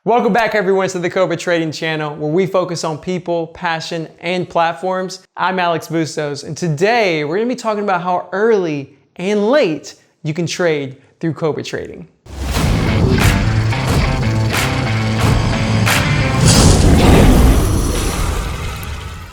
Welcome back everyone to the Cobra Trading channel, where we focus on people, passion, and platforms. I'm Alex Bustos, and today we're gonna be talking about how early and late you can trade through Cobra Trading.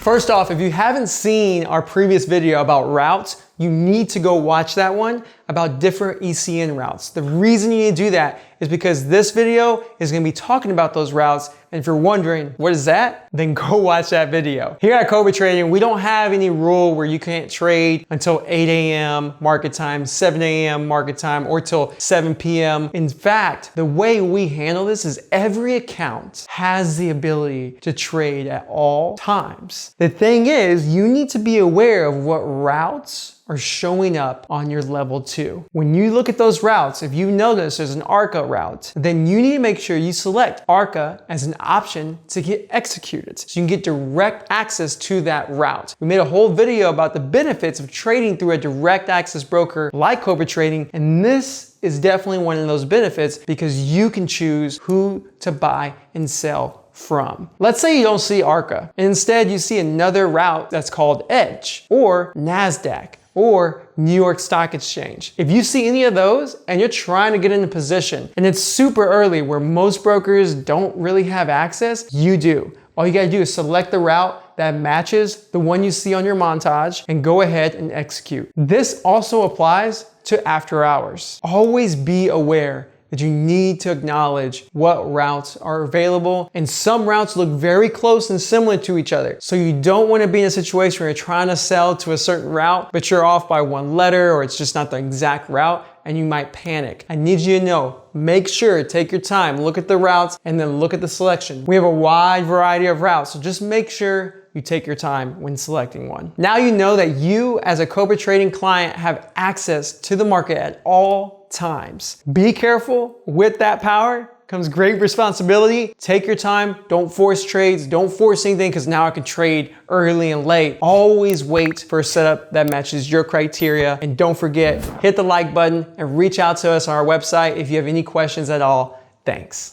First off, if you haven't seen our previous video about routes, you need to go watch that one about different ECN routes. The reason you need to do that is because this video is gonna be talking about those routes. And if you're wondering, what is that? Then go watch that video. Here at Cobra Trading, we don't have any rule where you can't trade until 8 a.m. market time, 7 a.m. market time, or till 7 p.m. In fact, the way we handle this is every account has the ability to trade at all times. The thing is, you need to be aware of what routes are showing up on your level 2. When you look at those routes, if you notice there's an arca route, then you need to make sure you select arca as an option to get executed, so you can get direct access to that route. We made a whole video about the benefits of trading through a direct access broker like Cobra Trading, and this is definitely one of those benefits because you can choose who to buy and sell from. Let's say you don't see arca, and instead you see another route that's called Edge or NASDAQ or New York Stock Exchange. If you see any of those and you're trying to get in a position and it's super early where most brokers don't really have access, you do. All you gotta do is select the route that matches the one you see on your montage and go ahead and execute. This also applies to after hours. Always be aware that you need to acknowledge what routes are available, and some routes look very close and similar to each other. So you don't want to be in a situation where you're trying to sell to a certain route, but you're off by one letter or it's just not the exact route and you might panic. I need you to know, make sure, take your time, look at the routes and then look at the selection. We have a wide variety of routes, so just make sure you take your time when selecting one. Now you know that you as a Cobra Trading client have access to the market at all times. Be careful, with that power comes great responsibility. Take your time, don't force trades, don't force anything because now I can trade early and late. Always wait for a setup that matches your criteria, and don't forget, hit the like button and reach out to us on our website if you have any questions at all. Thanks.